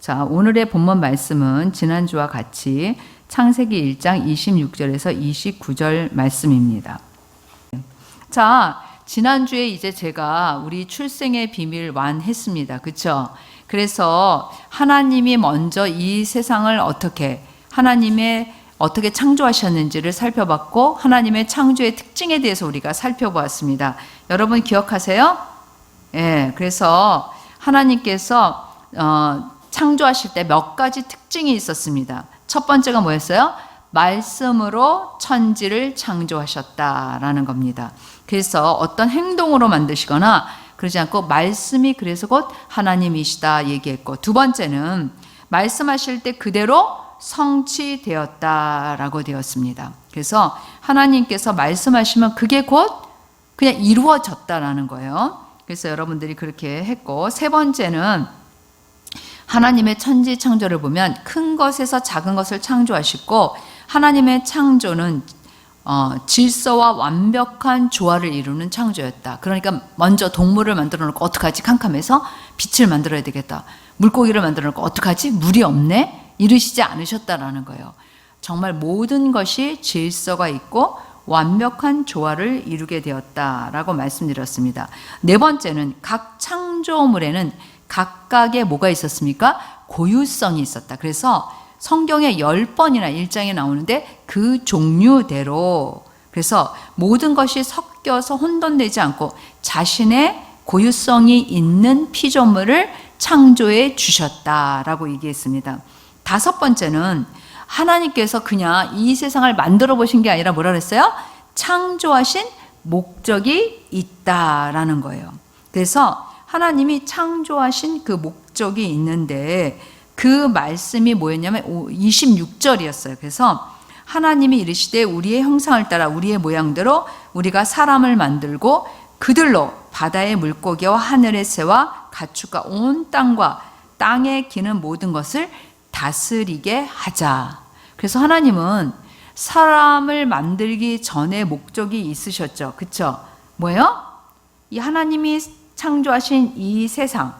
자, 오늘의 본문 말씀은 지난주와 같이 창세기 1장 26절에서 29절 말씀입니다. 자, 지난주에 이제 제가 우리 출생의 비밀 완했습니다. 그렇죠? 그래서 하나님이 먼저 이 세상을 하나님의 어떻게 창조하셨는지를 살펴봤고, 하나님의 창조의 특징에 대해서 우리가 살펴보았습니다. 여러분 기억하세요? 예, 그래서 하나님께서 창조하실 때 몇 가지 특징이 있었습니다. 첫 번째가 뭐였어요? 말씀으로 천지를 창조하셨다라는 겁니다. 그래서 어떤 행동으로 만드시거나 그러지 않고 말씀이 그래서 곧 하나님이시다 얘기했고, 두 번째는 말씀하실 때 그대로 성취되었다라고 되었습니다. 그래서 하나님께서 말씀하시면 그게 곧 그냥 이루어졌다라는 거예요. 그래서 여러분들이 그렇게 했고, 세 번째는 하나님의 천지 창조를 보면 큰 것에서 작은 것을 창조하시고, 하나님의 창조는 질서와 완벽한 조화를 이루는 창조였다. 그러니까 먼저 동물을 만들어 놓고 어떡하지? 캄캄해서 빛을 만들어야 되겠다. 물고기를 만들어 놓고 어떡하지? 물이 없네? 이러시지 않으셨다라는 거예요. 정말 모든 것이 질서가 있고 완벽한 조화를 이루게 되었다라고 말씀드렸습니다. 네 번째는 각 창조물에는 각각의 뭐가 있었습니까? 고유성이 있었다. 그래서 성경에 10번이나 1장에 나오는데 그 종류대로, 그래서 모든 것이 섞여서 혼돈되지 않고 자신의 고유성이 있는 피조물을 창조해 주셨다라고 얘기했습니다. 다섯 번째는 하나님께서 그냥 이 세상을 만들어 보신 게 아니라 뭐라 그랬어요? 창조하신 목적이 있다라는 거예요. 그래서 하나님이 창조하신 그 목적이 있는데 그 말씀이 뭐였냐면 26절이었어요. 그래서 하나님이 이르시되 우리의 형상을 따라 우리의 모양대로 우리가 사람을 만들고 그들로 바다의 물고기와 하늘의 새와 가축과 온 땅과 땅에 기는 모든 것을 다스리게 하자. 그래서 하나님은 사람을 만들기 전에 목적이 있으셨죠. 그렇죠? 뭐예요? 이 하나님이 창조하신 이 세상,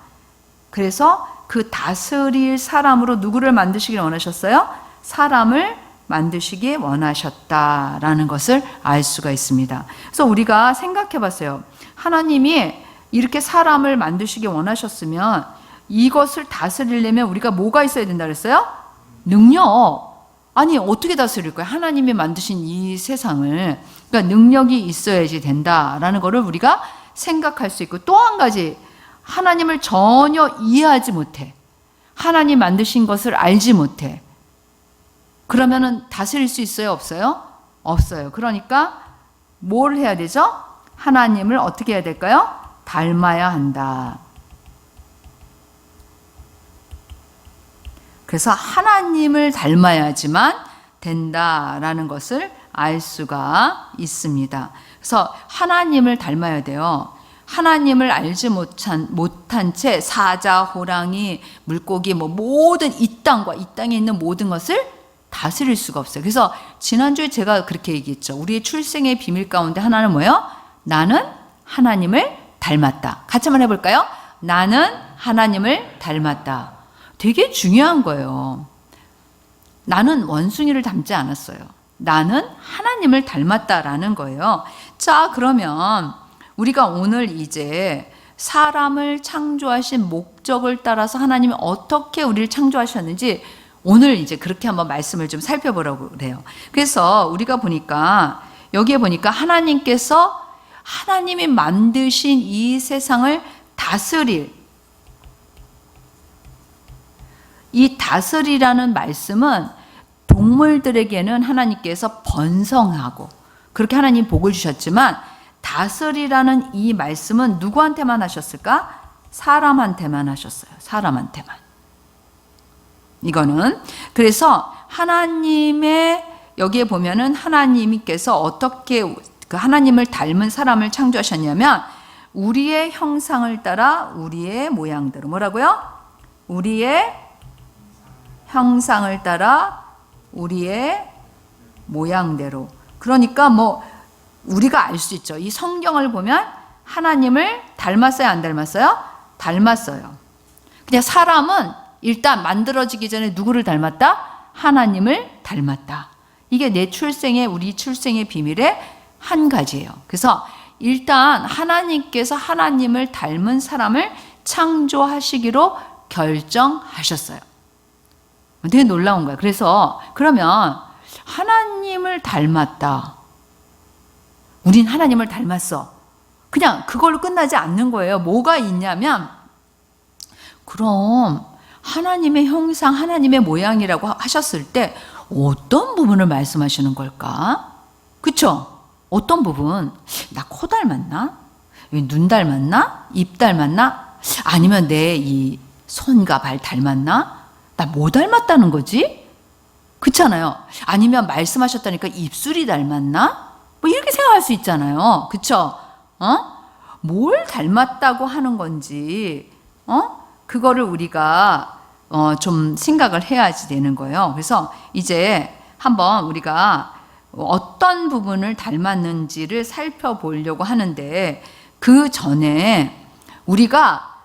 그래서 그 다스릴 사람으로 누구를 만드시길 원하셨어요? 사람을 만드시기 원하셨다라는 것을 알 수가 있습니다. 그래서 우리가 생각해 봤어요. 하나님이 이렇게 사람을 만드시기 원하셨으면 이것을 다스리려면 우리가 뭐가 있어야 된다 그랬어요? 능력. 아니 어떻게 다스릴 거예요? 하나님이 만드신 이 세상을. 그러니까 능력이 있어야지 된다라는 것을 우리가 생각할 수 있고, 또 한 가지, 하나님을 전혀 이해하지 못해. 하나님 만드신 것을 알지 못해. 그러면은 다스릴 수 있어요? 없어요? 없어요. 그러니까 뭘 해야 되죠? 하나님을 어떻게 해야 될까요? 닮아야 한다. 그래서 하나님을 닮아야지만 된다라는 것을 알 수가 있습니다. 그래서 하나님을 닮아야 돼요. 하나님을 알지 못한 채 사자, 호랑이, 물고기, 모든 이 땅과 이 땅에 있는 모든 것을 다스릴 수가 없어요. 그래서 지난주에 제가 그렇게 얘기했죠. 우리의 출생의 비밀 가운데 하나는 뭐예요? 나는 하나님을 닮았다. 같이 한번 해볼까요? 나는 하나님을 닮았다. 되게 중요한 거예요. 나는 원숭이를 닮지 않았어요. 나는 하나님을 닮았다라는 거예요. 자, 그러면 우리가 오늘 이제 사람을 창조하신 목적을 따라서 하나님이 어떻게 우리를 창조하셨는지 오늘 이제 그렇게 한번 말씀을 좀 살펴보려고 그래요. 그래서 우리가 보니까 여기에 보니까 하나님이 만드신 이 세상을 다스릴, 이 다스리라는 말씀은 동물들에게는 하나님께서 번성하고 그렇게 하나님 복을 주셨지만, 다스리라는 이 말씀은 누구한테만 하셨을까? 사람한테만 하셨어요. 사람한테만. 이거는 그래서 하나님의 여기에 보면은 하나님께서 어떻게 그 하나님을 닮은 사람을 창조하셨냐면 우리의 형상을 따라 우리의 모양대로. 뭐라고요? 우리의 형상을 따라 우리의 모양대로. 그러니까 우리가 알 수 있죠. 이 성경을 보면 하나님을 닮았어요, 안 닮았어요? 닮았어요. 그냥 사람은 일단 만들어지기 전에 누구를 닮았다? 하나님을 닮았다. 이게 내 출생의, 우리 출생의 비밀의 한 가지예요. 그래서 일단 하나님께서 하나님을 닮은 사람을 창조하시기로 결정하셨어요. 되게 놀라운 거예요. 그래서 그러면 하나님을 닮았다. 우린 하나님을 닮았어. 그냥 그걸로 끝나지 않는 거예요. 뭐가 있냐면, 그럼 하나님의 형상, 하나님의 모양이라고 하셨을 때 어떤 부분을 말씀하시는 걸까? 그쵸? 어떤 부분? 나 코 닮았나? 눈 닮았나? 입 닮았나? 아니면 내 이 손과 발 닮았나? 나 뭐 닮았다는 거지? 그렇잖아요. 아니면 말씀하셨다니까 입술이 닮았나? 뭐 이렇게 생각할 수 있잖아요. 그쵸? 뭘 닮았다고 하는 건지, 그거를 우리가 좀 생각을 해야지 되는 거예요. 그래서 이제 한번 우리가 어떤 부분을 닮았는지를 살펴보려고 하는데, 그 전에 우리가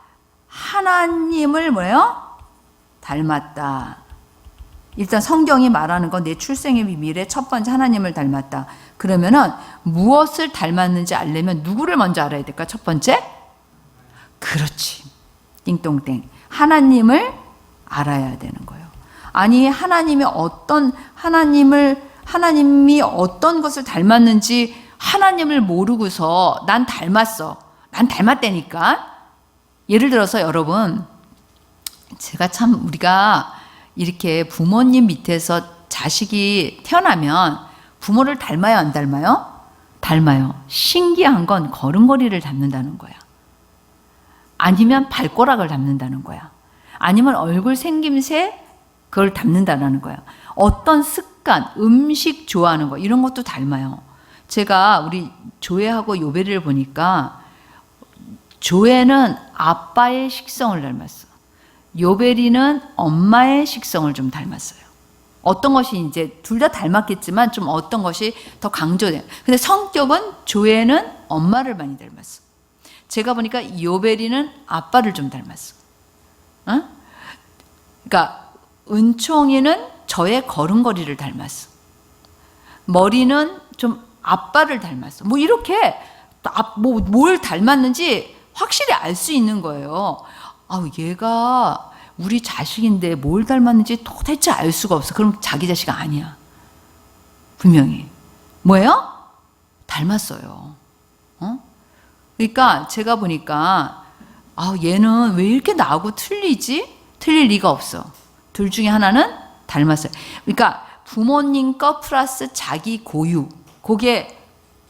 하나님을 뭐예요? 닮았다. 일단 성경이 말하는 건 내 출생의 비밀의 첫 번째 하나님을 닮았다. 그러면은 무엇을 닮았는지 알려면 누구를 먼저 알아야 될까? 첫 번째? 그렇지. 띵동땡. 하나님을 알아야 되는 거예요. 아니, 하나님이 어떤 것을 닮았는지 하나님을 모르고서 난 닮았어. 난 닮았다니까. 예를 들어서 여러분, 제가 참, 우리가 이렇게 부모님 밑에서 자식이 태어나면 부모를 닮아요, 안 닮아요? 닮아요. 신기한 건 걸음걸이를 닮는다는 거야. 아니면 발꼬락을 닮는다는 거야. 아니면 얼굴 생김새, 그걸 닮는다는 거야. 어떤 습관, 음식 좋아하는 거, 이런 것도 닮아요. 제가 우리 조회하고 요배를 보니까 조회는 아빠의 식성을 닮았어. 요배리는 엄마의 식성을 좀 닮았어요. 어떤 것이 이제 둘 다 닮았겠지만 좀 어떤 것이 더 강조돼요. 근데 성격은 조회는 엄마를 많이 닮았어. 제가 보니까 요배리는 아빠를 좀 닮았어. 그러니까 은총이는 저의 걸음걸이를 닮았어. 머리는 좀 아빠를 닮았어. 뭐 이렇게 뭘 닮았는지 확실히 알 수 있는 거예요. 얘가 우리 자식인데 뭘 닮았는지 도대체 알 수가 없어. 그럼 자기 자식 아니야. 분명히. 뭐예요? 닮았어요. 그러니까 제가 보니까 얘는 왜 이렇게 나하고 틀리지? 틀릴 리가 없어. 둘 중에 하나는 닮았어요. 그러니까 부모님 거 플러스 자기 고유. 그게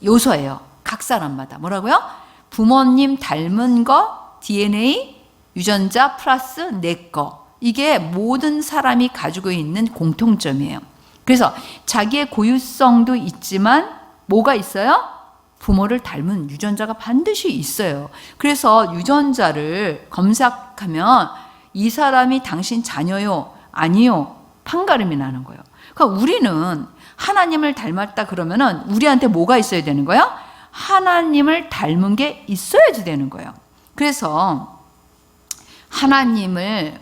요소예요. 각 사람마다. 뭐라고요? 부모님 닮은 거 DNA 유전자 플러스 내 거. 이게 모든 사람이 가지고 있는 공통점이에요. 그래서 자기의 고유성도 있지만 뭐가 있어요? 부모를 닮은 유전자가 반드시 있어요. 그래서 유전자를 검색하면 이 사람이 당신 자녀요? 아니요? 판가름이 나는 거예요. 그러니까 우리는 하나님을 닮았다 그러면은 우리한테 뭐가 있어야 되는 거예요? 하나님을 닮은 게 있어야지 되는 거예요. 그래서 하나님을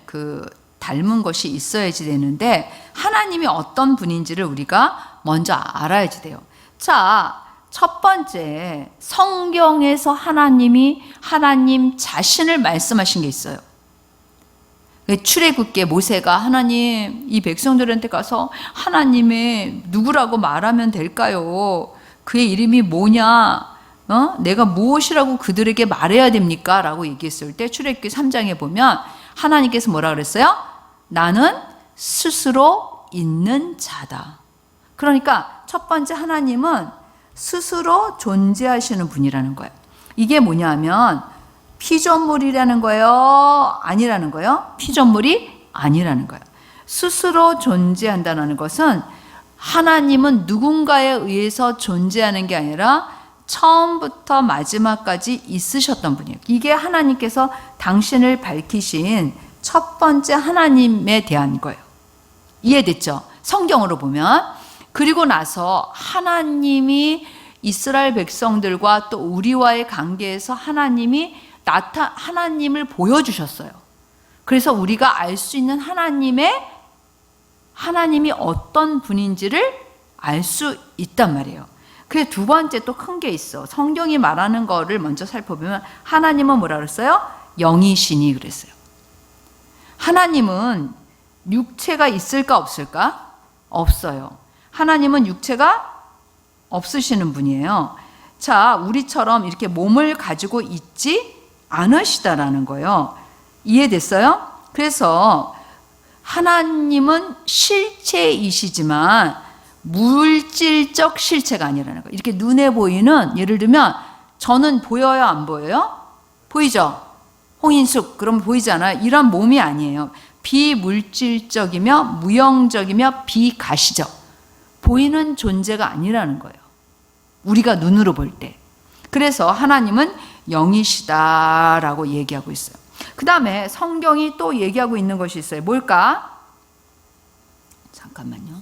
닮은 것이 있어야지 되는데, 하나님이 어떤 분인지를 우리가 먼저 알아야지 돼요. 자, 첫 번째, 성경에서 하나님이 하나님 자신을 말씀하신 게 있어요. 출애굽기에 모세가 하나님, 이 백성들한테 가서 하나님의 누구라고 말하면 될까요? 그의 이름이 뭐냐? 내가 무엇이라고 그들에게 말해야 됩니까? 라고 얘기했을 때 출애굽기 3장에 보면 하나님께서 뭐라 그랬어요? 나는 스스로 있는 자다. 그러니까 첫 번째, 하나님은 스스로 존재하시는 분이라는 거예요. 이게 뭐냐면 피조물이라는 거예요? 아니라는 거예요? 피조물이 아니라는 거예요. 스스로 존재한다는 것은 하나님은 누군가에 의해서 존재하는 게 아니라 처음부터 마지막까지 있으셨던 분이에요. 이게 하나님께서 당신을 밝히신 첫 번째 하나님에 대한 거예요. 이해됐죠? 성경으로 보면. 그리고 나서 하나님이 이스라엘 백성들과 또 우리와의 관계에서 하나님을 보여주셨어요. 그래서 우리가 알 수 있는 하나님이 어떤 분인지를 알 수 있단 말이에요. 그래서 두 번째 또 큰 게 있어. 성경이 말하는 거를 먼저 살펴보면 하나님은 뭐라 그랬어요? 영이시니 그랬어요. 하나님은 육체가 있을까 없을까? 없어요. 하나님은 육체가 없으시는 분이에요. 자, 우리처럼 이렇게 몸을 가지고 있지 않으시다라는 거예요. 이해됐어요? 그래서 하나님은 실체이시지만 물질적 실체가 아니라는 거예요. 이렇게 눈에 보이는, 예를 들면 저는 보여요, 안 보여요? 보이죠? 홍인숙, 그럼 보이잖아요. 이런 몸이 아니에요. 비물질적이며 무형적이며 비가시적, 보이는 존재가 아니라는 거예요. 우리가 눈으로 볼 때. 그래서 하나님은 영이시다라고 얘기하고 있어요. 그 다음에 성경이 또 얘기하고 있는 것이 있어요. 뭘까? 잠깐만요.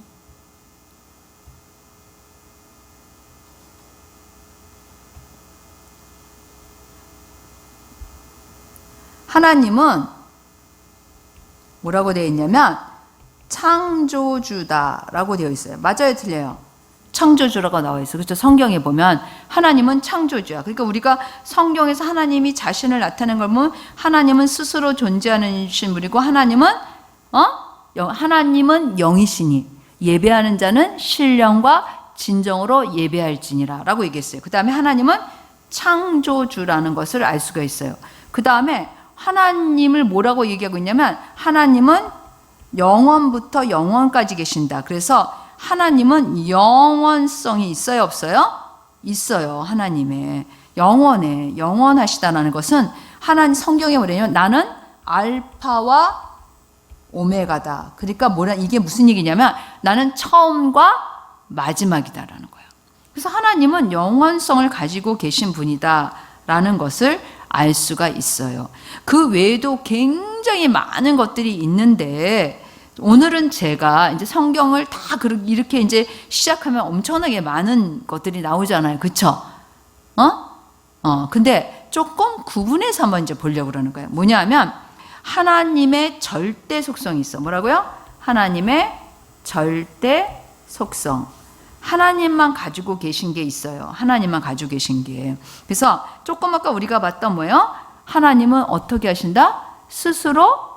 하나님은 뭐라고 되어 있냐면 창조주다라고 되어 있어요. 맞아요, 틀려요? 창조주라고 나와 있어요. 그렇죠? 성경에 보면 하나님은 창조주야. 그러니까 우리가 성경에서 하나님이 자신을 나타낸 걸 보면 하나님은 스스로 존재하는 분이고 하나님은 영이시니 예배하는 자는 신령과 진정으로 예배할지니라 라고 얘기했어요. 그 다음에 하나님은 창조주라는 것을 알 수가 있어요. 그 다음에 하나님을 뭐라고 얘기하고 있냐면 하나님은 영원부터 영원까지 계신다. 그래서 하나님은 영원성이 있어요, 없어요? 있어요. 하나님의 영원하시다라는 것은 하나님 성경에 뭐냐면 나는 알파와 오메가다. 그러니까 이게 무슨 얘기냐면 나는 처음과 마지막이다라는 거예요. 그래서 하나님은 영원성을 가지고 계신 분이다라는 것을 알 수가 있어요. 그 외에도 굉장히 많은 것들이 있는데 오늘은 제가 이제 성경을 다 이렇게 이제 시작하면 엄청나게 많은 것들이 나오잖아요. 그쵸? 근데 조금 구분해서 한번 이제 보려고 그러는 거예요. 뭐냐면 하나님의 절대 속성이 있어. 뭐라고요? 하나님의 절대 속성. 하나님만 가지고 계신 게 있어요. 하나님만 가지고 계신 게. 그래서 조금 아까 우리가 봤던 뭐예요? 하나님은 어떻게 하신다? 스스로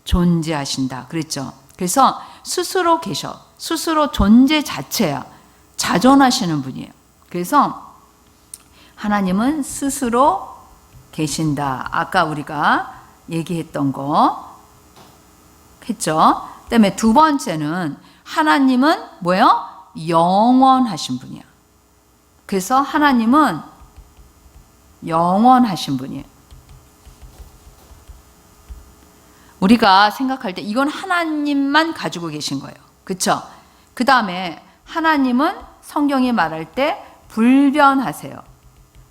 존재하신다. 그랬죠. 그래서 스스로 계셔. 스스로 존재 자체야. 자존하시는 분이에요. 그래서 하나님은 스스로 계신다. 아까 우리가 얘기했던 거 했죠. 그다음에 두 번째는 하나님은 뭐예요? 영원하신 분이야. 그래서 하나님은 영원하신 분이에요. 우리가 생각할 때 이건 하나님만 가지고 계신 거예요. 그렇죠? 그 다음에 하나님은 성경이 말할 때 불변하세요.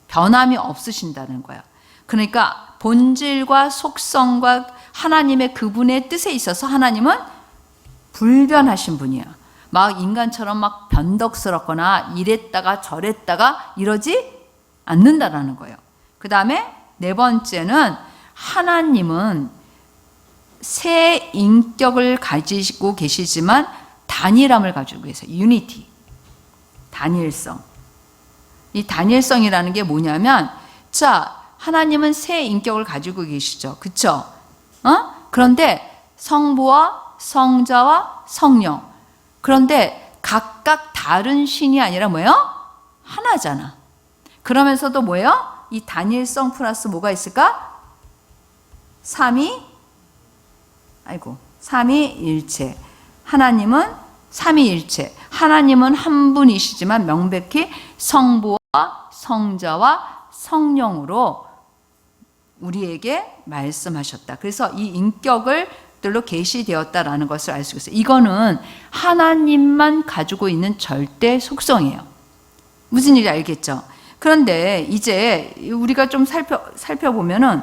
변함이 없으신다는 거야. 그러니까 본질과 속성과 하나님의 그분의 뜻에 있어서 하나님은 불변하신 분이야. 막 인간처럼 막 변덕스럽거나 이랬다가 저랬다가 이러지 않는다라는 거예요. 그 다음에 네 번째는 하나님은 세 인격을 가지고 계시지만 단일함을 가지고 계세요. 유니티. 단일성. 이 단일성이라는 게 뭐냐면 자, 하나님은 세 인격을 가지고 계시죠. 그쵸? 그런데 성부와 성자와 성령. 그런데 각각 다른 신이 아니라 뭐예요? 하나잖아. 그러면서도 뭐예요? 이 단일성 플러스 뭐가 있을까? 삼위일체. 하나님은 삼위일체. 하나님은 한 분이시지만 명백히 성부와 성자와 성령으로 우리에게 말씀하셨다. 그래서 이 인격들로 계시되었다라는 것을 알 수 있어요. 이거는 하나님만 가지고 있는 절대 속성이에요. 무슨 일인지 알겠죠? 그런데 이제 우리가 좀 살펴보면은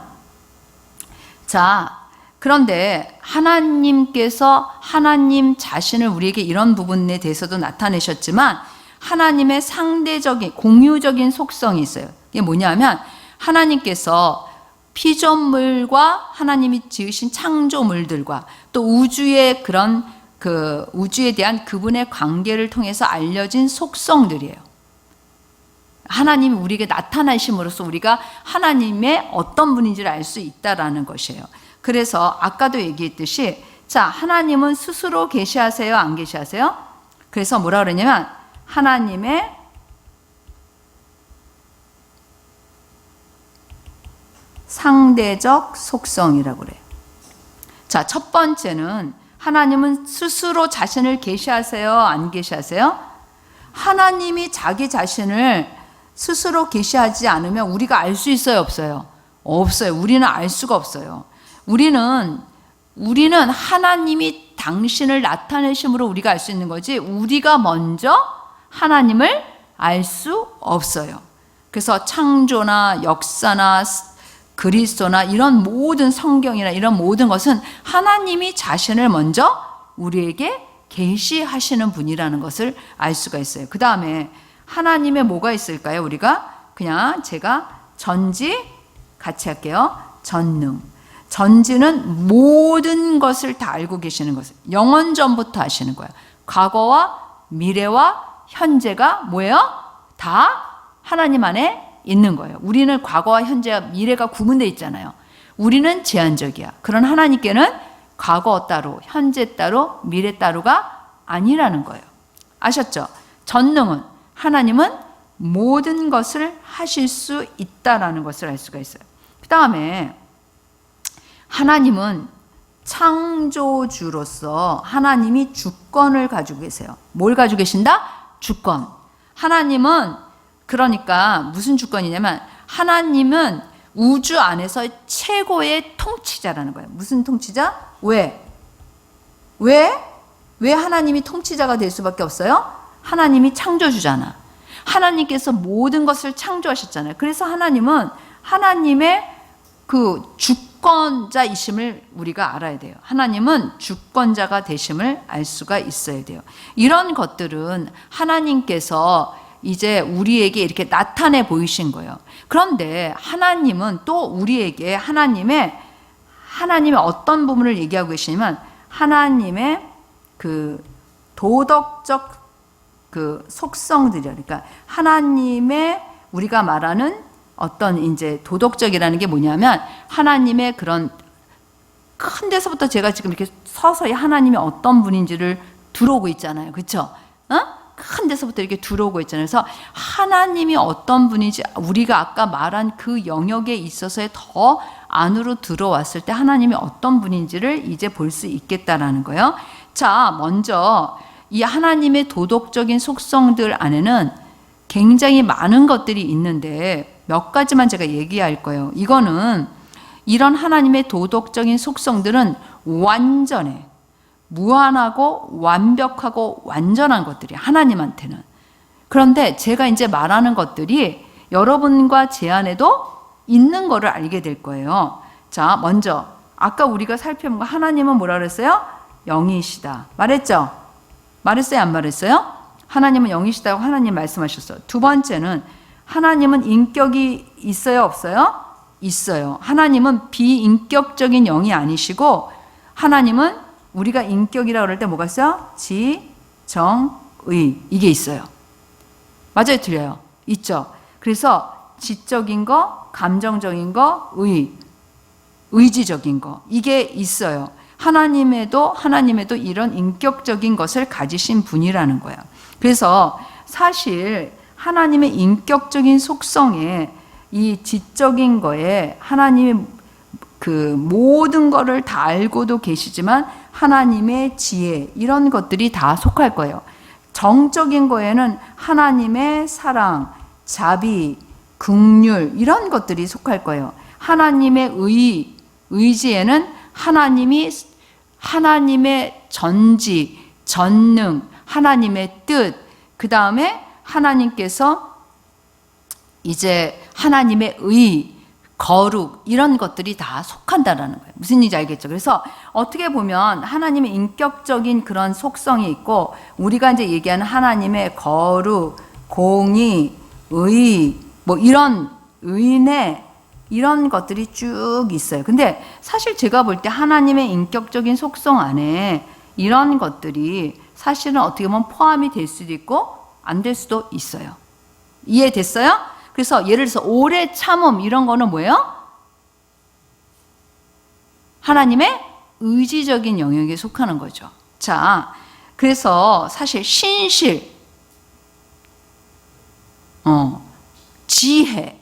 자, 그런데 하나님께서 하나님 자신을 우리에게 이런 부분에 대해서도 나타내셨지만 하나님의 상대적인 공유적인 속성이 있어요. 이게 뭐냐면 하나님께서 피조물과 하나님이 지으신 창조물들과 또 우주의 그런 그 우주에 대한 그분의 관계를 통해서 알려진 속성들이에요. 하나님이 우리에게 나타나심으로써 우리가 하나님의 어떤 분인지를 알 수 있다라는 것이에요. 그래서 아까도 얘기했듯이 자, 하나님은 스스로 계시하세요? 안 계시하세요? 그래서 뭐라 그러냐면 하나님의 상대적 속성이라고 그래요. 자, 첫 번째는 하나님은 스스로 자신을 계시하세요? 안 계시하세요? 하나님이 자기 자신을 스스로 계시하지 않으면 우리가 알 수 있어요? 없어요? 없어요. 우리는 알 수가 없어요. 우리는 하나님이 당신을 나타내심으로 우리가 알 수 있는 거지 우리가 먼저 하나님을 알 수 없어요. 그래서 창조나 역사나 그리스도나 이런 모든 성경이나 이런 모든 것은 하나님이 자신을 먼저 우리에게 계시하시는 분이라는 것을 알 수가 있어요. 그 다음에 하나님의 뭐가 있을까요? 우리가 그냥 제가 전지 같이 할게요. 전능. 전지는 모든 것을 다 알고 계시는 것을 영원전부터 아시는 거예요. 과거와 미래와 현재가 뭐예요? 다 하나님 안에 있는 거예요. 우리는 과거와 현재와 미래가 구분되어 있잖아요. 우리는 제한적이야. 그런 하나님께는 과거 따로, 현재 따로, 미래 따로가 아니라는 거예요. 아셨죠? 전능은 하나님은 모든 것을 하실 수 있다라는 것을 알 수가 있어요. 그 다음에 하나님은 창조주로서 하나님이 주권을 가지고 계세요. 뭘 가지고 계신다? 주권. 하나님은 그러니까 무슨 주권이냐면 하나님은 우주 안에서 최고의 통치자라는 거예요. 무슨 통치자? 왜 하나님이 통치자가 될 수밖에 없어요? 하나님이 창조주잖아. 하나님께서 모든 것을 창조하셨잖아요. 그래서 하나님은 하나님의 그 주권자이심을 우리가 알아야 돼요. 하나님은 주권자가 되심을 알 수가 있어야 돼요. 이런 것들은 하나님께서 이제 우리에게 이렇게 나타내 보이신 거예요. 그런데 하나님은 또 우리에게 하나님의 어떤 부분을 얘기하고 계시냐면 하나님의 그 도덕적 그 속성들이요. 그러니까 하나님의 우리가 말하는 어떤 이제 도덕적이라는 게 뭐냐면 하나님의 그런 큰 데서부터 제가 지금 이렇게 서서히 하나님이 어떤 분인지를 들어오고 있잖아요. 그렇죠? 큰 데서부터 이렇게 들어오고 있잖아요. 그래서 하나님이 어떤 분인지 우리가 아까 말한 그 영역에 있어서의 더 안으로 들어왔을 때 하나님이 어떤 분인지를 이제 볼 수 있겠다라는 거예요. 자, 먼저 이 하나님의 도덕적인 속성들 안에는 굉장히 많은 것들이 있는데 몇 가지만 제가 얘기할 거예요. 이거는 이런 하나님의 도덕적인 속성들은 완전해. 무한하고 완벽하고 완전한 것들이 하나님한테는. 그런데 제가 이제 말하는 것들이 여러분과 제 안에도 있는 거를 알게 될 거예요. 자, 먼저 아까 우리가 살펴본 거 하나님은 뭐라 그랬어요? 영이시다. 말했죠? 말했어요? 안 말했어요? 하나님은 영이시다고 하나님 말씀하셨어요. 두 번째는 하나님은 인격이 있어요? 없어요? 있어요. 하나님은 비인격적인 영이 아니시고 하나님은 우리가 인격이라고 그럴 때 뭐가 있어요? 지, 정, 의. 이게 있어요. 맞아요? 틀려요? 있죠. 그래서 지적인 거, 감정적인 거, 의지적인 거. 이게 있어요. 하나님에도 이런 인격적인 것을 가지신 분이라는 거예요. 그래서 사실 하나님의 인격적인 속성에 이 지적인 거에 하나님이 그 모든 거를 다 알고도 계시지만 하나님의 지혜 이런 것들이 다 속할 거예요. 정적인 거에는 하나님의 사랑, 자비, 긍휼 이런 것들이 속할 거예요. 하나님의 의지에는 하나님의 전지, 전능, 하나님의 뜻, 그 다음에 하나님께서 이제 하나님의 거룩 이런 것들이 다 속한다라는 거예요. 무슨 얘기인지 알겠죠? 그래서 어떻게 보면 하나님의 인격적인 그런 속성이 있고 우리가 이제 얘기하는 하나님의 거룩, 공의, 뭐 이런 의인의 이런 것들이 쭉 있어요. 근데 사실 제가 볼 때 하나님의 인격적인 속성 안에 이런 것들이 사실은 어떻게 보면 포함이 될 수도 있고 안 될 수도 있어요. 이해됐어요? 그래서 예를 들어서 오래 참음 이런 거는 뭐예요? 하나님의 의지적인 영역에 속하는 거죠. 자, 그래서 사실 신실, 지혜,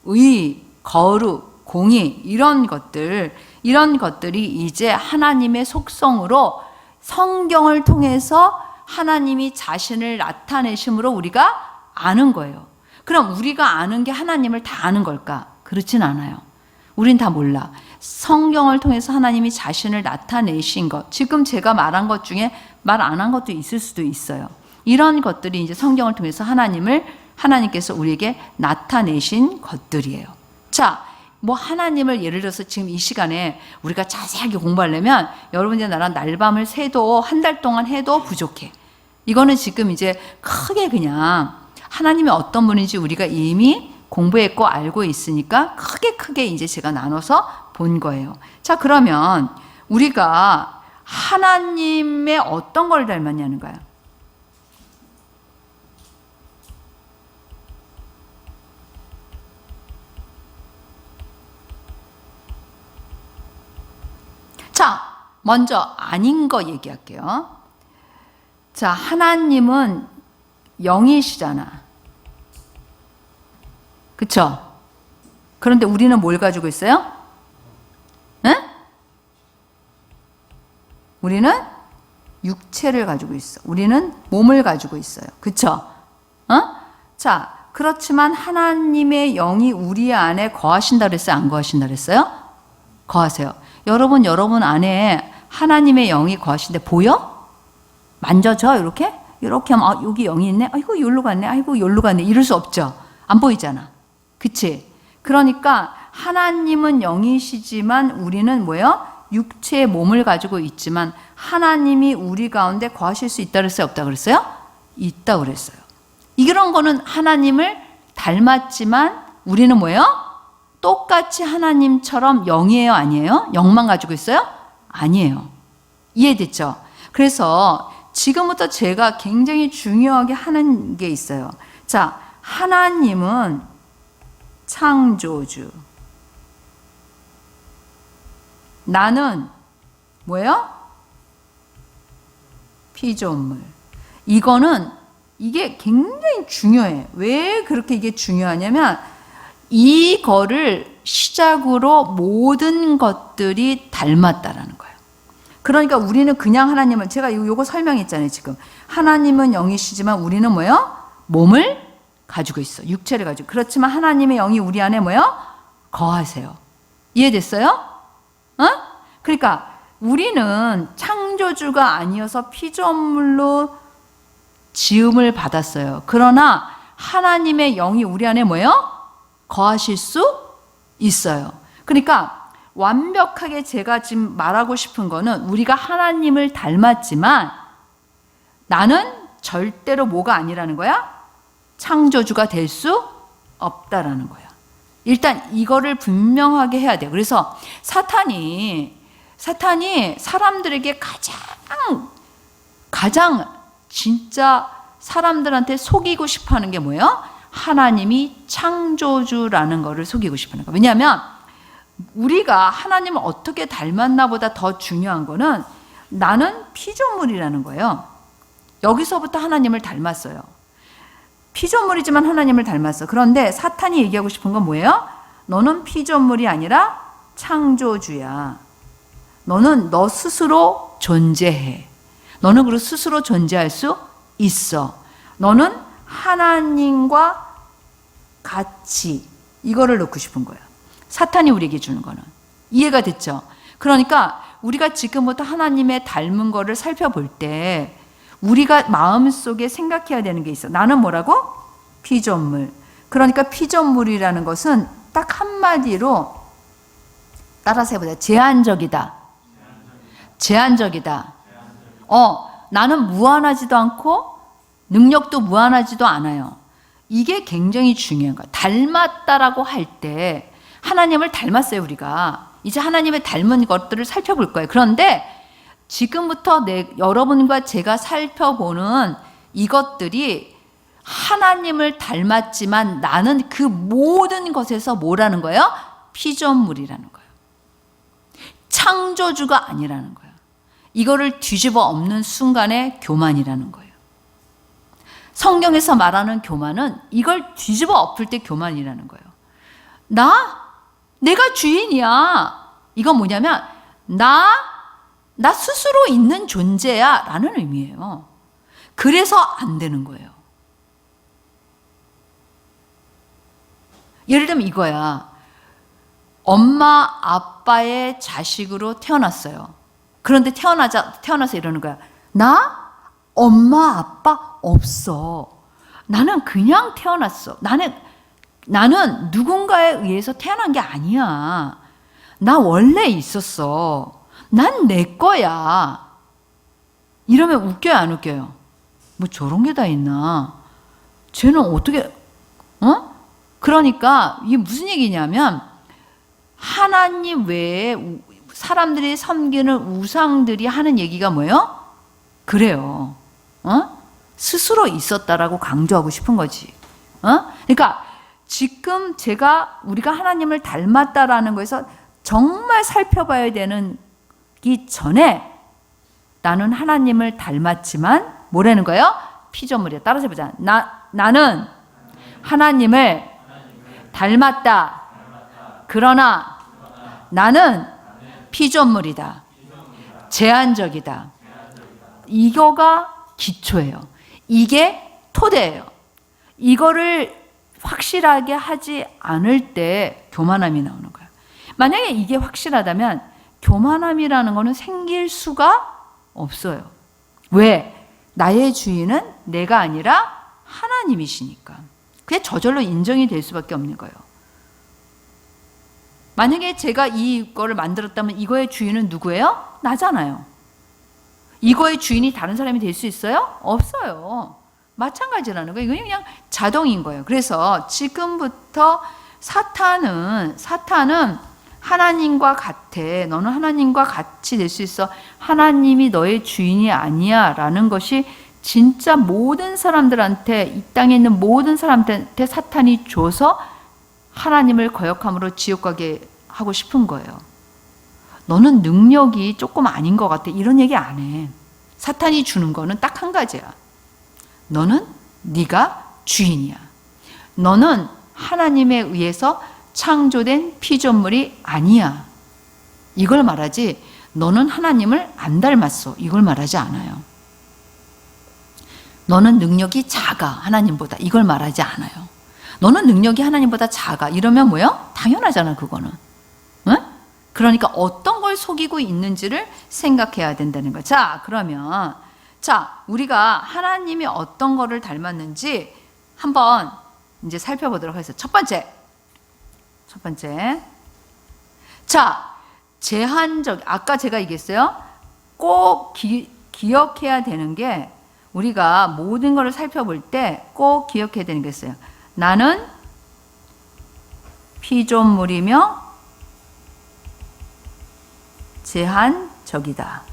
의, 거룩, 공의 이런 것들이 이제 하나님의 속성으로 성경을 통해서 하나님이 자신을 나타내심으로 우리가 아는 거예요. 그럼 우리가 아는 게 하나님을 다 아는 걸까? 그렇진 않아요. 우린 다 몰라. 성경을 통해서 하나님이 자신을 나타내신 것, 지금 제가 말한 것 중에 말 안 한 것도 있을 수도 있어요. 이런 것들이 이제 성경을 통해서 하나님께서 우리에게 나타내신 것들이에요. 자, 뭐 하나님을 예를 들어서 지금 이 시간에 우리가 자세하게 공부하려면 여러분이 나랑 날밤을 새도 한 달 동안 해도 부족해. 이거는 지금 이제 크게 그냥 하나님이 어떤 분인지 우리가 이미 공부했고 알고 있으니까 크게 이제 제가 나눠서 본 거예요. 자, 그러면 우리가 하나님의 어떤 걸 닮았냐는 거예요. 자, 먼저 아닌 거 얘기할게요. 자, 하나님은 영이시잖아. 그쵸? 그런데 우리는 뭘 가지고 있어요? 응? 우리는 육체를 가지고 있어. 우리는 몸을 가지고 있어요. 그쵸? 자, 그렇지만 하나님의 영이 우리 안에 거하신다 그랬어요? 안 거하신다 그랬어요? 거하세요. 여러분 안에 하나님의 영이 거하신데 보여? 만져져? 이렇게 하면 여기 영이 있네? 아이고 여기로 갔네? 아이고 여기로 갔네? 이럴 수 없죠. 안 보이잖아. 그치? 그러니까 하나님은 영이시지만 우리는 뭐예요? 육체의 몸을 가지고 있지만 하나님이 우리 가운데 거하실 수 있다 그랬어요? 없다 그랬어요? 있다 그랬어요. 이런 거는 하나님을 닮았지만 우리는 뭐예요? 똑같이 하나님처럼 영이에요? 아니에요? 영만 가지고 있어요? 아니에요. 이해됐죠? 그래서 지금부터 제가 굉장히 중요하게 하는 게 있어요. 자, 하나님은 창조주. 나는 뭐예요? 피조물. 이게 굉장히 중요해. 왜 그렇게 이게 중요하냐면 이거를 시작으로 모든 것들이 닮았다라는 거예요. 그러니까 우리는 그냥 하나님을, 제가 요거 설명했잖아요, 지금. 하나님은 영이시지만 우리는 뭐예요? 몸을 가지고 있어. 육체를 가지고. 그렇지만 하나님의 영이 우리 안에 뭐예요? 거하세요. 이해됐어요? 그러니까 우리는 창조주가 아니어서 피조물로 지음을 받았어요. 그러나 하나님의 영이 우리 안에 뭐예요? 거하실 수 있어요. 그러니까 완벽하게 제가 지금 말하고 싶은 거는 우리가 하나님을 닮았지만 나는 절대로 뭐가 아니라는 거야? 창조주가 될 수 없다라는 거야. 일단 이거를 분명하게 해야 돼요. 그래서 사탄이 사람들에게 가장 진짜 사람들한테 속이고 싶어 하는 게 뭐예요? 하나님이 창조주라는 거를 속이고 싶어 하는 거예요. 왜냐하면 우리가 하나님을 어떻게 닮았나 보다 더 중요한 거는 나는 피조물이라는 거예요. 여기서부터 하나님을 닮았어요. 피조물이지만 하나님을 닮았어. 그런데 사탄이 얘기하고 싶은 건 뭐예요? 너는 피조물이 아니라 창조주야. 너는 너 스스로 존재해. 너는 그리고 스스로 존재할 수 있어. 너는 하나님과 같이 이거를 넣고 싶은 거예요. 사탄이 우리에게 주는 거는. 이해가 됐죠? 그러니까 우리가 지금부터 하나님의 닮은 거를 살펴볼 때 우리가 마음속에 생각해야 되는 게 있어. 나는 뭐라고? 피조물. 그러니까 피조물이라는 것은 딱 한마디로 따라서 해보자. 제한적이다. 제한적이다. 나는 무한하지도 않고 능력도 무한하지도 않아요. 이게 굉장히 중요한 거야. 닮았다라고 할 때 하나님을 닮았어요, 우리가. 이제 하나님의 닮은 것들을 살펴볼 거예요. 그런데 지금부터 여러분과 제가 살펴보는 이것들이 하나님을 닮았지만 나는 그 모든 것에서 뭐라는 거예요? 피조물이라는 거예요. 창조주가 아니라는 거예요. 이거를 뒤집어 엎는 순간에 교만이라는 거예요. 성경에서 말하는 교만은 이걸 뒤집어 엎을 때 교만이라는 거예요. 내가 주인이야. 이건 뭐냐면 나 스스로 있는 존재야 라는 의미예요. 그래서 안 되는 거예요. 예를 들면 이거야. 엄마 아빠의 자식으로 태어났어요. 그런데 태어나서 이러는 거야. 나 엄마 아빠 없어. 나는 그냥 태어났어. 나는 누군가에 의해서 태어난 게 아니야. 나 원래 있었어. 난 내 거야. 이러면 웃겨요, 안 웃겨요? 뭐 저런 게 다 있나? 쟤는 어떻게, 그러니까 이게 무슨 얘기냐면 하나님 외에 사람들이 섬기는 우상들이 하는 얘기가 뭐예요? 그래요. 스스로 있었다라고 강조하고 싶은 거지. 그러니까 지금 우리가 하나님을 닮았다라는 거에서 정말 살펴봐야 되는 이 전에 나는 하나님을 닮았지만 뭐라는 거예요? 피조물이야. 따라서 해보자. 나는 하나님을 닮았다. 그러나 나는 피조물이다. 제한적이다. 이거가 기초예요. 이게 토대예요. 이거를 확실하게 하지 않을 때 교만함이 나오는 거예요. 만약에 이게 확실하다면 교만함이라는 거는 생길 수가 없어요. 왜? 나의 주인은 내가 아니라 하나님이시니까. 그게 저절로 인정이 될 수밖에 없는 거예요. 만약에 제가 이거를 만들었다면 이거의 주인은 누구예요? 나잖아요. 이거의 주인이 다른 사람이 될 수 있어요? 없어요. 마찬가지라는 거예요. 이건 그냥 자동인 거예요. 그래서 지금부터 사탄은 하나님과 같아. 너는 하나님과 같이 될 수 있어. 하나님이 너의 주인이 아니야. 라는 것이 진짜 모든 사람들한테, 이 땅에 있는 모든 사람들한테 사탄이 줘서 하나님을 거역함으로 지옥 가게 하고 싶은 거예요. 너는 능력이 조금 아닌 것 같아. 이런 얘기 안 해. 사탄이 주는 거는 딱 한 가지야. 너는 네가 주인이야. 너는 하나님에 의해서 창조된 피조물이 아니야. 이걸 말하지 너는 하나님을 안 닮았어. 이걸 말하지 않아요. 너는 능력이 작아. 하나님보다. 이걸 말하지 않아요. 너는 능력이 하나님보다 작아. 이러면 뭐예요? 당연하잖아, 그거는. 응? 그러니까 어떤 걸 속이고 있는지를 생각해야 된다는 거야. 자, 그러면 우리가 하나님이 어떤 거를 닮았는지 한번 이제 살펴보도록 하겠습니다. 첫 번째. 자, 제한적, 아까 제가 얘기했어요. 꼭 기억해야 되는 게, 우리가 모든 것을 살펴볼 때 꼭 기억해야 되는 게 있어요. 나는 피조물이며 제한적이다.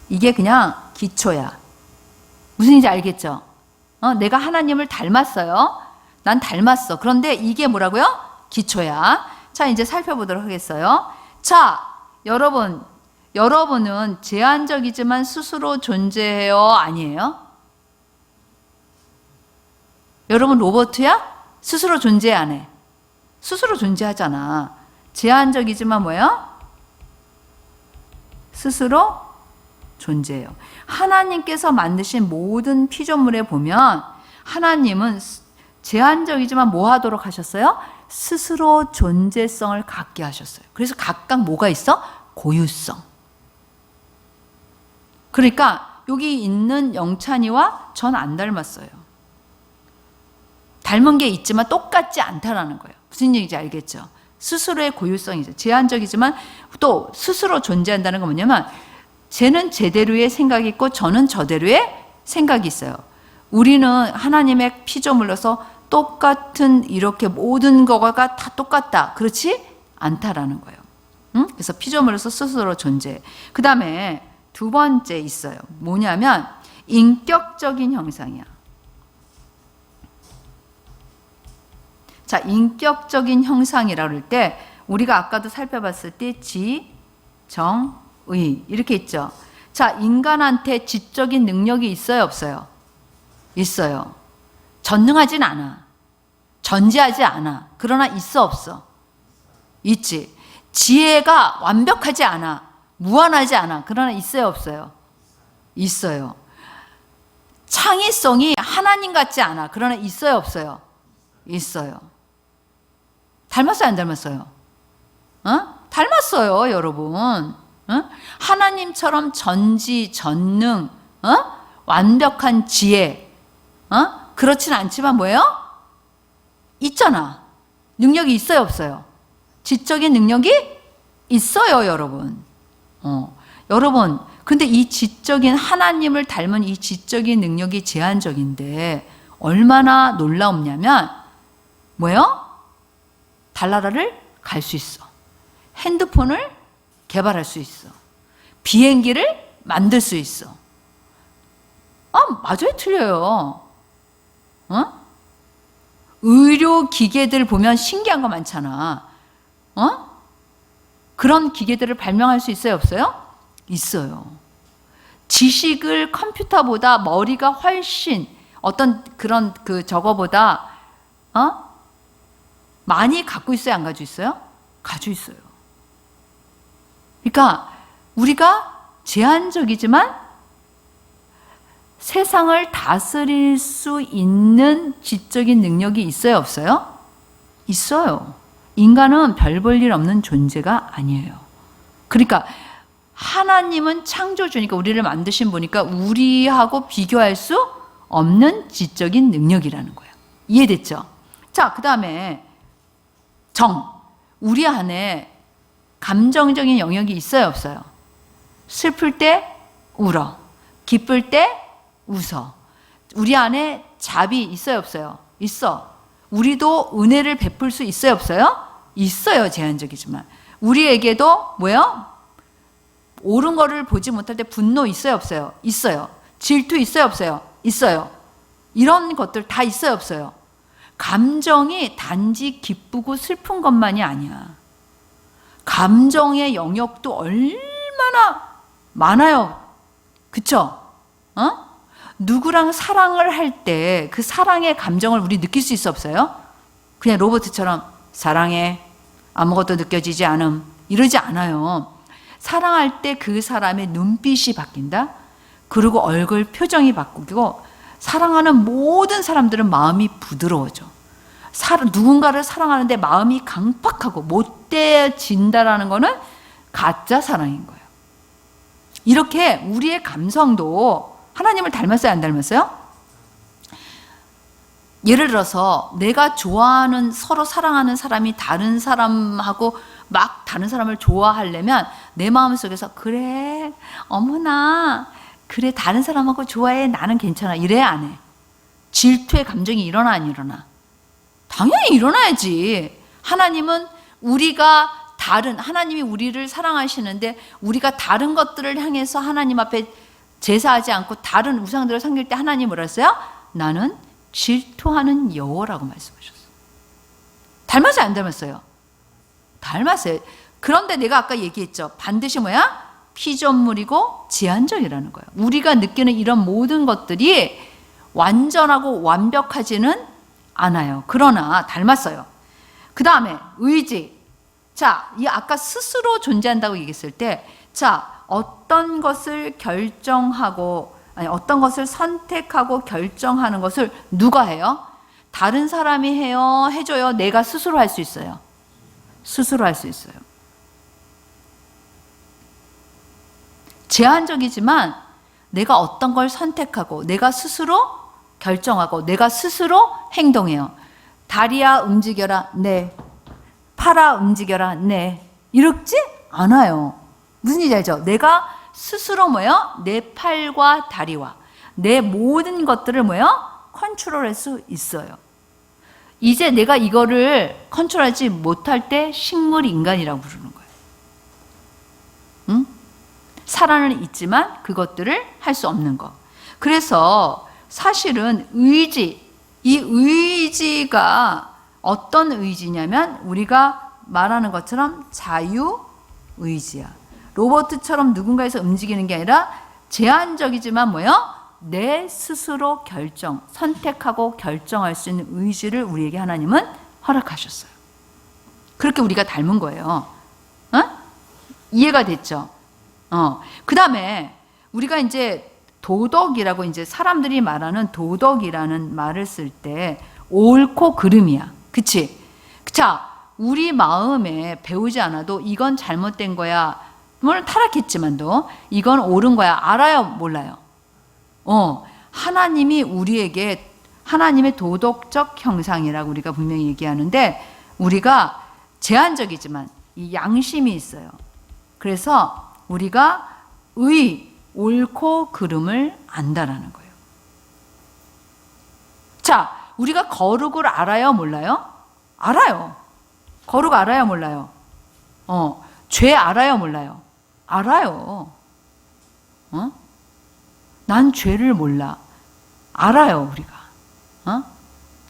이게 그냥 기초야. 무슨 얘기인지 알겠죠? 내가 하나님을 닮았어요. 난 닮았어. 그런데 이게 뭐라고요? 기초야. 자, 이제 살펴보도록 하겠어요. 자, 여러분은 제한적이지만 스스로 존재해요? 아니에요? 여러분 로봇이야? 스스로 존재 안 해? 스스로 존재하잖아. 제한적이지만 뭐예요? 스스로 존재해요. 하나님께서 만드신 모든 피조물에 보면 하나님은 제한적이지만 뭐 하도록 하셨어요? 스스로 존재성을 갖게 하셨어요. 그래서 각각 뭐가 있어? 고유성. 그러니까 여기 있는 영찬이와 전 안 닮았어요. 닮은 게 있지만 똑같지 않다라는 거예요. 무슨 얘기인지 알겠죠? 스스로의 고유성이죠. 제한적이지만 또 스스로 존재한다는 건 뭐냐면 쟤는 제대로의 생각이 있고 저는 저대로의 생각이 있어요. 우리는 하나님의 피조물로서 똑같은 이렇게 모든 거가 다 똑같다. 그렇지? 않다라는 거예요. 응? 그래서 피조물로서 스스로 존재. 그 다음에 두 번째 있어요. 뭐냐면 인격적인 형상이야. 자, 인격적인 형상이라고 할 때 우리가 아까도 살펴봤을 때 지, 정, 의 이렇게 있죠. 자, 인간한테 지적인 능력이 있어요, 없어요? 있어요. 전능하진 않아. 전지하지 않아. 그러나 있어, 없어? 있지. 지혜가 완벽하지 않아. 무한하지 않아. 그러나 있어요, 없어요? 있어요. 창의성이 하나님 같지 않아. 그러나 있어요, 없어요? 있어요. 닮았어요, 안 닮았어요? 닮았어요, 여러분. 하나님처럼 전지, 전능, 완벽한 지혜, 그렇진 않지만 뭐예요? 있잖아. 능력이 있어요, 없어요? 지적인 능력이 있어요, 여러분. 여러분, 근데 이 지적인 하나님을 닮은 이 지적인 능력이 제한적인데 얼마나 놀라웠냐면 뭐예요? 달나라를 갈 수 있어. 핸드폰을 개발할 수 있어. 비행기를 만들 수 있어. 맞아요, 틀려요. 의료 기계들 보면 신기한 거 많잖아. 그런 기계들을 발명할 수 있어요, 없어요? 있어요. 지식을 컴퓨터보다 머리가 훨씬 어떤 그런 저거보다 많이 갖고 있어요, 안 가지고 있어요? 가지고 있어요. 그러니까 우리가 제한적이지만 세상을 다스릴 수 있는 지적인 능력이 있어요, 없어요? 있어요. 인간은 별 볼 일 없는 존재가 아니에요. 그러니까 하나님은 창조주니까 우리를 만드신 분이니까 우리하고 비교할 수 없는 지적인 능력이라는 거예요. 이해됐죠? 자, 그 다음에 정. 우리 안에 감정적인 영역이 있어요, 없어요? 슬플 때 울어. 기쁠 때 웃어. 우리 안에 자비 있어요, 없어요? 있어. 우리도 은혜를 베풀 수 있어요, 없어요? 있어요, 제한적이지만. 우리에게도 뭐예요? 옳은 거를 보지 못할 때 분노 있어요, 없어요? 있어요. 질투 있어요, 없어요? 있어요. 이런 것들 다 있어요, 없어요? 감정이 단지 기쁘고 슬픈 것만이 아니야. 감정의 영역도 얼마나 많아요. 그쵸? 누구랑 사랑을 할 때 그 사랑의 감정을 우리 느낄 수 있어, 없어요? 그냥 로봇처럼 사랑해, 아무것도 느껴지지 않음, 이러지 않아요. 사랑할 때 그 사람의 눈빛이 바뀐다. 그리고 얼굴 표정이 바뀌고, 사랑하는 모든 사람들은 마음이 부드러워져. 누군가를 사랑하는데 마음이 강팍하고 못돼진다라는 거는 가짜 사랑인 거예요. 이렇게 우리의 감성도 하나님을 닮았어요, 안 닮았어요? 예를 들어서 내가 좋아하는, 서로 사랑하는 사람이 다른 사람하고 막 다른 사람을 좋아하려면 내 마음속에서 그래, 어머나, 그래, 다른 사람하고 좋아해, 나는 괜찮아, 이래야 안 해? 질투의 감정이 일어나, 안 일어나? 당연히 일어나야지. 하나님은 하나님이 우리를 사랑하시는데 우리가 다른 것들을 향해서 하나님 앞에 제사하지 않고 다른 우상들을 섬길 때 하나님 뭐라 했어요? 나는 질투하는 여호라고 말씀하셨어요. 닮았어요, 안 닮았어요? 닮았어요. 그런데 내가 아까 얘기했죠. 반드시 뭐야? 피조물이고 제한적이라는 거예요. 우리가 느끼는 이런 모든 것들이 완전하고 완벽하지는 않아요. 그러나 닮았어요. 그 다음에 의지. 자, 이 아까 스스로 존재한다고 얘기했을 때, 자, 어떤 것을 결정하고, 아니, 어떤 것을 선택하고 결정하는 것을 누가 해요? 다른 사람이 해요? 해줘요? 내가 스스로 할 수 있어요? 스스로 할 수 있어요. 제한적이지만 내가 어떤 걸 선택하고 내가 스스로 결정하고 내가 스스로 행동해요. 다리야 움직여라. 네. 팔아 움직여라. 네. 이렇지 않아요. 무슨 얘기인지 알죠? 내가 스스로 뭐예요? 내 팔과 다리와 내 모든 것들을 뭐예요? 컨트롤할 수 있어요. 이제 내가 이거를 컨트롤하지 못할 때 식물 인간이라고 부르는 거예요. 응? 살아는 있지만 그것들을 할 수 없는 거. 그래서 사실은 이 의지가 어떤 의지냐면 우리가 말하는 것처럼 자유의지야. 로봇처럼 누군가에서 움직이는 게 아니라 제한적이지만 내 스스로 선택하고 결정할 수 있는 의지를 우리에게 하나님은 허락하셨어요. 그렇게 우리가 닮은 거예요. 이해가 됐죠? 그 다음에 우리가 이제 도덕이라고 이제 사람들이 말하는 도덕이라는 말을 쓸 때 옳고 그름이야. 그치? 자, 우리 마음에 배우지 않아도 이건 잘못된 거야. 물론 타락했지만도 이건 옳은 거야. 알아요? 몰라요? 하나님이 우리에게 하나님의 도덕적 형상이라고 우리가 분명히 얘기하는데 우리가 제한적이지만 이 양심이 있어요. 그래서 우리가 옳고 그름을 안다라는 거예요. 자, 우리가 거룩을 알아요? 몰라요? 알아요. 거룩 알아요? 몰라요? 죄 알아요? 몰라요? 알아요. 난 죄를 몰라. 알아요, 우리가.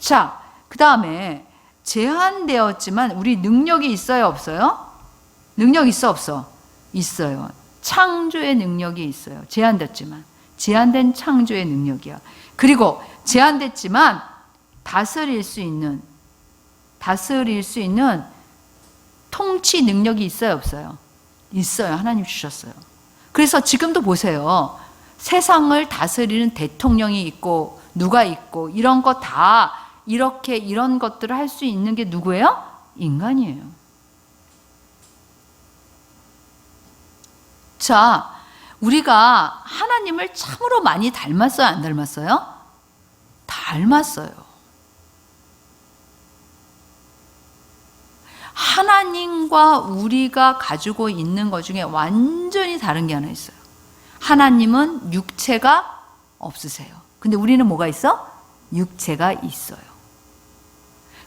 자, 그 다음에 제한되었지만 우리 능력이 있어요, 없어요? 능력 있어, 없어? 있어요. 창조의 능력이 있어요. 제한됐지만. 제한된 창조의 능력이야. 그리고 제한됐지만 다스릴 수 있는 통치 능력이 있어요, 없어요? 있어요. 하나님 주셨어요. 그래서 지금도 보세요. 세상을 다스리는 대통령이 있고 누가 있고 이런 거 다 이런 것들을 할 수 있는 게 누구예요? 인간이에요. 자, 우리가 하나님을 참으로 많이 닮았어요? 안 닮았어요? 닮았어요. 하나님과 우리가 가지고 있는 것 중에 완전히 다른 게 하나 있어요. 하나님은 육체가 없으세요. 근데 우리는 뭐가 있어? 육체가 있어요.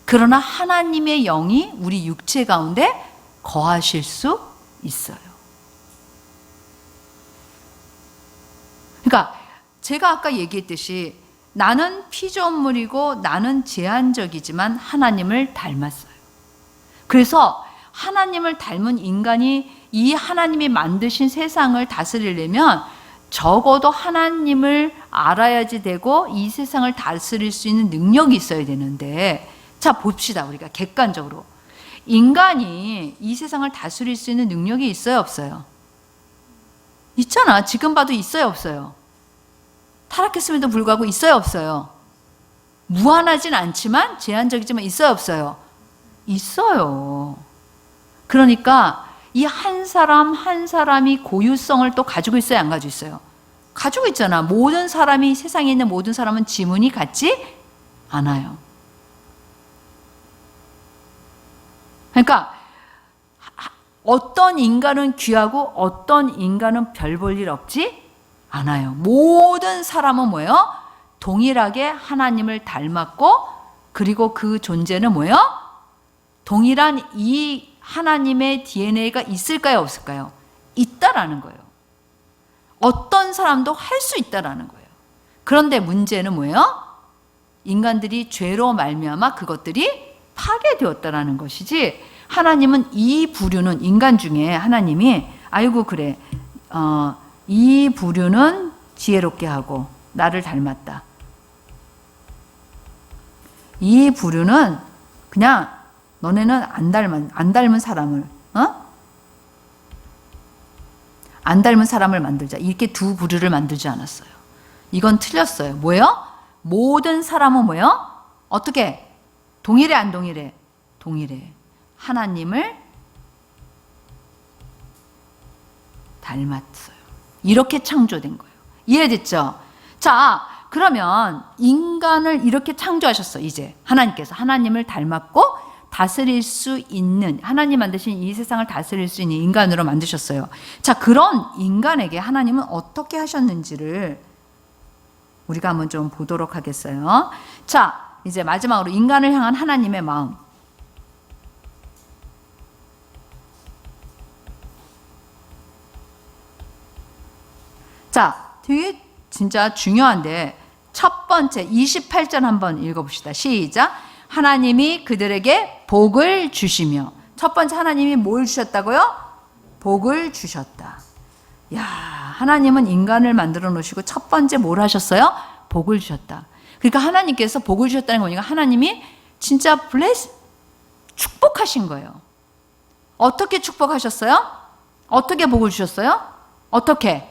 그러나 하나님의 영이 우리 육체 가운데 거하실 수 있어요. 그러니까 제가 아까 얘기했듯이 나는 피조물이고 나는 제한적이지만 하나님을 닮았어요. 그래서 하나님을 닮은 인간이 이 하나님이 만드신 세상을 다스리려면 적어도 하나님을 알아야지 되고 이 세상을 다스릴 수 있는 능력이 있어야 되는데, 자 봅시다. 우리가 객관적으로 인간이 이 세상을 다스릴 수 있는 능력이 있어요, 없어요? 있잖아. 지금 봐도 있어요, 없어요? 타락했음에도 불구하고 있어요, 없어요? 무한하진 않지만 제한적이지만 있어요, 없어요? 있어요. 그러니까 이 한 사람 한 사람이 고유성을 또 가지고 있어요, 안 가지고 있어요? 가지고 있잖아. 모든 사람이, 세상에 있는 모든 사람은 지문이 같지 않아요. 그러니까 어떤 인간은 귀하고 어떤 인간은 별 볼 일 없지 않아요. 모든 사람은 뭐예요? 동일하게 하나님을 닮았고, 그리고 그 존재는 뭐예요? 동일한 이 하나님의 DNA가 있을까요, 없을까요? 있다라는 거예요. 어떤 사람도 할 수 있다라는 거예요. 그런데 문제는 뭐예요? 인간들이 죄로 말미암아 그것들이 파괴되었다라는 것이지, 하나님은 이 부류는, 인간 중에 하나님이 아이고 그래, 이 부류는 지혜롭게 하고 나를 닮았다. 이 부류는 그냥 너네는 안 닮은 사람을, 안 닮은 사람을 만들자. 이렇게 두 부류를 만들지 않았어요. 이건 틀렸어요. 뭐예요? 모든 사람은 뭐예요? 어떻게? 동일해, 안 동일해? 동일해. 하나님을 닮았어요. 이렇게 창조된 거예요. 이해됐죠? 자, 그러면 인간을 이렇게 창조하셨어. 이제 하나님께서 하나님을 닮았고 다스릴 수 있는, 하나님 만드신 이 세상을 다스릴 수 있는 인간으로 만드셨어요. 자, 그런 인간에게 하나님은 어떻게 하셨는지를 우리가 한번 좀 보도록 하겠어요. 자, 이제 마지막으로 인간을 향한 하나님의 마음. 자, 되게 진짜 중요한데 첫 번째 28절 한번 읽어봅시다. 시작. 하나님이 그들에게 복을 주시며. 첫 번째 하나님이 뭘 주셨다고요? 복을 주셨다. 야, 하나님은 인간을 만들어 놓으시고 첫 번째 뭘 하셨어요? 복을 주셨다. 그러니까 하나님께서 복을 주셨다는 거니까 하나님이 진짜 축복하신 거예요. 어떻게 축복하셨어요? 어떻게 복을 주셨어요? 어떻게?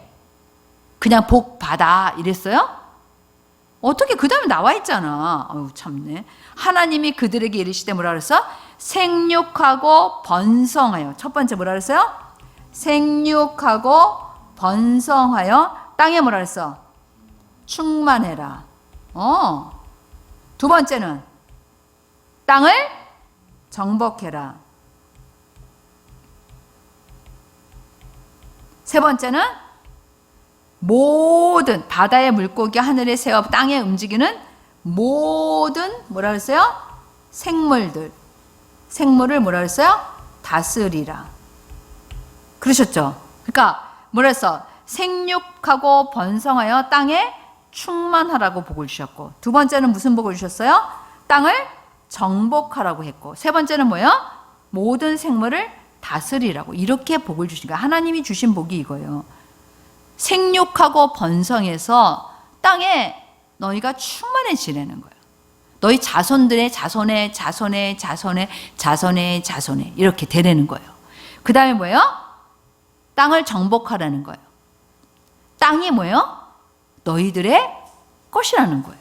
그냥 복 받아 이랬어요? 어떻게? 그 다음에 나와 있잖아. 어우 참네. 하나님이 그들에게 이르시되 뭐라 그랬어? 생육하고 번성하여. 첫 번째 뭐라 그랬어요? 생육하고 번성하여 땅에 뭐라 그랬어? 충만해라. 두 번째는 땅을 정복해라. 세 번째는 모든 바다의 물고기, 하늘의 새와 땅에 움직이는 모든 뭐라 그랬어요? 생물을 뭐라 그랬어요? 다스리라. 그러셨죠? 그러니까 뭐라 했어? 생육하고 번성하여 땅에 충만하라고 복을 주셨고, 두 번째는 무슨 복을 주셨어요? 땅을 정복하라고 했고, 세 번째는 뭐예요? 모든 생물을 다스리라고. 이렇게 복을 주시니까 하나님이 주신 복이 이거예요. 생육하고 번성해서 땅에 너희가 충만해지라는 거예요. 너희 자손들의 자손의 자손의 자손의 자손의 자손의 이렇게 되라는 거예요. 그 다음에 뭐예요? 땅을 정복하라는 거예요. 땅이 뭐예요? 너희들의 것이라는 거예요.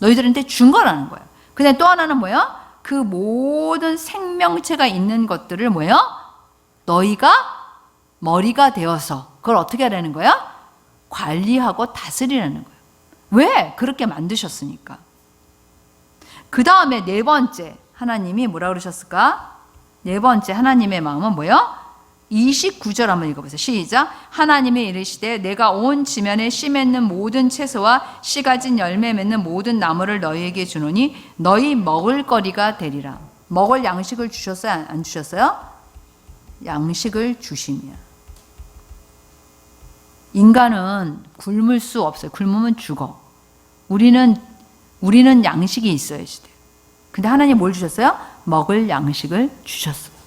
너희들한테 준 거라는 거예요. 그 다음에 또 하나는 뭐예요? 그 모든 생명체가 있는 것들을 뭐예요? 너희가 머리가 되어서 그걸 어떻게 하라는 거야? 관리하고 다스리라는 거예요. 왜? 그렇게 만드셨으니까. 그 다음에 네 번째 하나님이 뭐라 그러셨을까? 네 번째 하나님의 마음은 뭐예요? 29절 한번 읽어보세요. 시작. 하나님이 이르시되 내가 온 지면에 씨 맺는 모든 채소와 씨 가진 열매 맺는 모든 나무를 너희에게 주노니 너희 먹을 거리가 되리라. 먹을 양식을 주셨어요? 안 주셨어요? 양식을 주시며. 인간은 굶을 수 없어요. 굶으면 죽어. 우리는 양식이 있어야지 돼요. 근데 하나님 뭘 주셨어요? 먹을 양식을 주셨어요.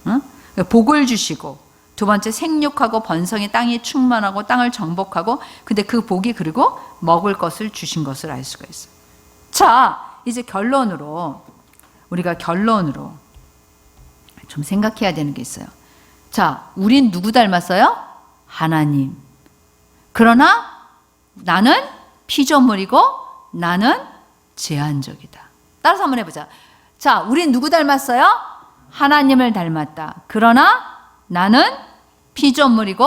응? 복을 주시고, 두 번째 생육하고 번성의 땅이 충만하고 땅을 정복하고, 근데 그 복이 그리고 먹을 것을 주신 것을 알 수가 있어요. 자, 이제 우리가 결론으로 좀 생각해야 되는 게 있어요. 자, 우린 누구 닮았어요? 하나님. 그러나 나는 피조물이고 나는 제한적이다. 따라서 한번 해보자. 자, 우린 누구 닮았어요? 하나님을 닮았다. 그러나 나는 피조물이고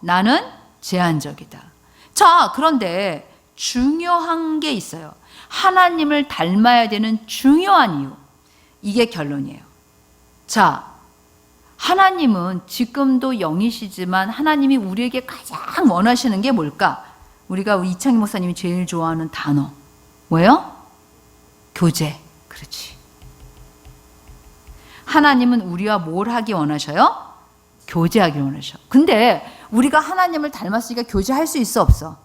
나는 제한적이다. 자, 그런데 중요한 게 있어요. 하나님을 닮아야 되는 중요한 이유. 이게 결론이에요. 자, 하나님은 지금도 영이시지만 하나님이 우리에게 가장 원하시는 게 뭘까? 우리가 이창희 목사님이 제일 좋아하는 단어. 뭐예요? 교제. 그렇지. 하나님은 우리와 뭘 하기 원하셔요? 교제하기 원하셔. 근데 우리가 하나님을 닮았으니까 교제할 수 있어 없어?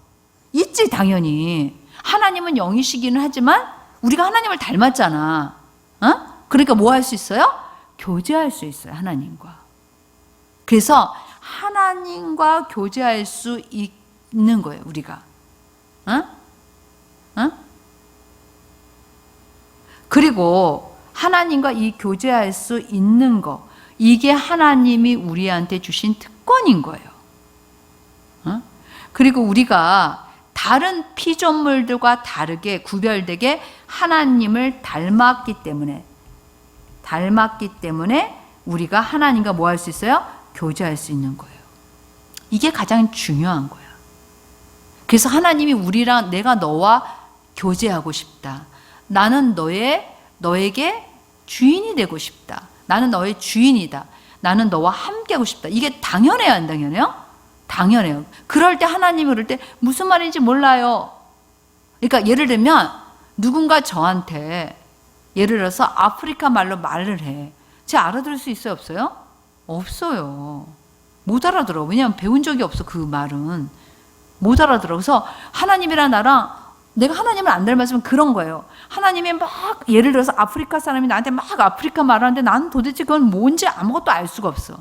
있지 당연히. 하나님은 영이시기는 하지만 우리가 하나님을 닮았잖아. 그러니까 뭐 할 수 있어요? 교제할 수 있어요. 하나님과. 그래서 하나님과 교제할 수 있는 거예요. 우리가. 그리고 하나님과 이 교제할 수 있는 거, 이게 하나님이 우리한테 주신 특권인 거예요. 그리고 우리가 다른 피조물들과 다르게 구별되게 하나님을 닮았기 때문에 우리가 하나님과 뭐 할 수 있어요? 교제할 수 있는 거예요. 이게 가장 중요한 거야. 그래서 하나님이 우리랑 내가 너와 교제하고 싶다. 나는 너에게 주인이 되고 싶다. 나는 너의 주인이다. 나는 너와 함께하고 싶다. 이게 당연해요, 안 당연해요? 당연해요. 그럴 때 하나님이 그럴 때 무슨 말인지 몰라요. 그러니까 예를 들면 누군가 저한테 예를 들어서 아프리카 말로 말을 해. 제가 알아들을 수 있어요, 없어요? 없어요. 못 알아들어. 왜냐하면 배운 적이 없어, 그 말은. 못 알아들어. 그래서 하나님이랑 나랑 내가 하나님을 안 닮았으면 그런 거예요. 하나님이 막 예를 들어서 아프리카 사람이 나한테 막 아프리카 말하는데 나는 도대체 그건 뭔지 아무것도 알 수가 없어.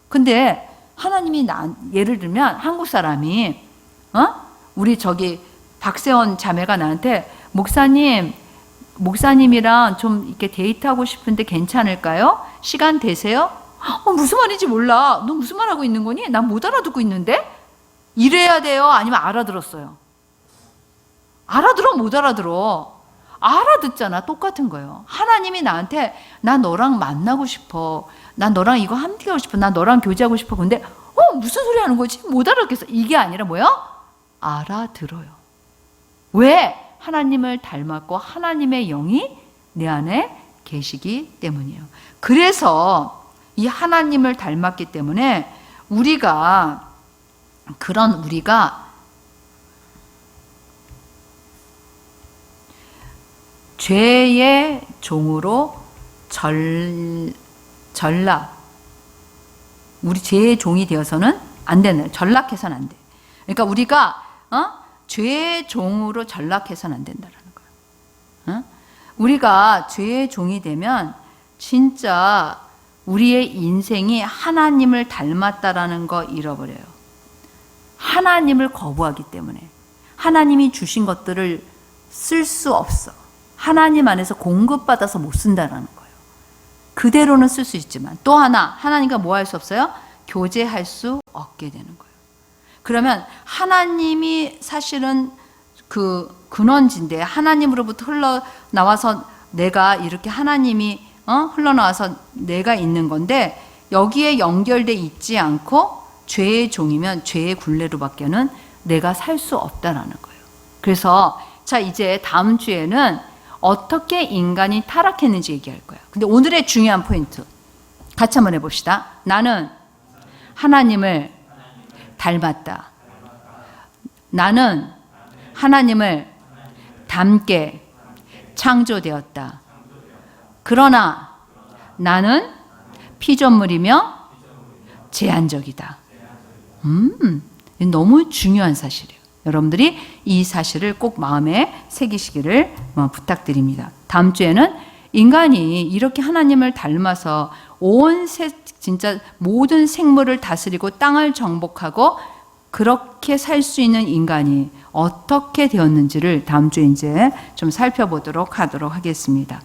근데 하나님이 예를 들면 한국 사람이 우리 저기 박세원 자매가 나한테 목사님이랑 좀 이렇게 데이트하고 싶은데 괜찮을까요? 시간 되세요? 무슨 말인지 몰라. 너 무슨 말 하고 있는 거니? 난 못 알아듣고 있는데? 이래야 돼요? 아니면 알아들었어요? 알아들어? 못 알아들어? 알아듣잖아. 똑같은 거예요. 하나님이 나한테 나 너랑 만나고 싶어. 나 너랑 이거 함께하고 싶어. 나 너랑 교제하고 싶어. 근데 무슨 소리 하는 거지? 못 알아듣겠어. 이게 아니라 뭐야? 알아들어요. 왜? 하나님을 닮았고 하나님의 영이 내 안에 계시기 때문이에요. 그래서 이 하나님을 닮았기 때문에 우리가 죄의 종으로 우리 죄의 종이 되어서는 안 되는, 전락해서는 안 돼. 그러니까 우리가 죄의 종으로 전락해서는 안 된다라는 거예요. 우리가 죄의 종이 되면 진짜 우리의 인생이 하나님을 닮았다라는 거 잃어버려요. 하나님을 거부하기 때문에 하나님이 주신 것들을 쓸 수 없어. 하나님 안에서 공급받아서 못 쓴다라는 거예요. 그대로는 쓸 수 있지만 또 하나님과 뭐 할 수 없어요? 교제할 수 없게 되는 거예요. 그러면 하나님이 사실은 그 근원지인데 하나님으로부터 흘러나와서 내가 이렇게 하나님이 흘러나와서 내가 있는 건데 여기에 연결돼 있지 않고 죄의 종이면 죄의 굴레로밖에는 내가 살 수 없다라는 거예요. 그래서 자 이제 다음 주에는 어떻게 인간이 타락했는지 얘기할 거예요. 근데 오늘의 중요한 포인트 같이 한번 해봅시다. 나는 하나님을 닮았다. 나는 하나님을 닮게 창조되었다. 그러나 나는 피조물이며 제한적이다. 너무 중요한 사실이에요. 여러분들이 이 사실을 꼭 마음에 새기시기를 부탁드립니다. 다음 주에는 인간이 이렇게 하나님을 닮아서 진짜 모든 생물을 다스리고 땅을 정복하고 그렇게 살 수 있는 인간이 어떻게 되었는지를 다음 주에 이제 좀 살펴보도록 하겠습니다.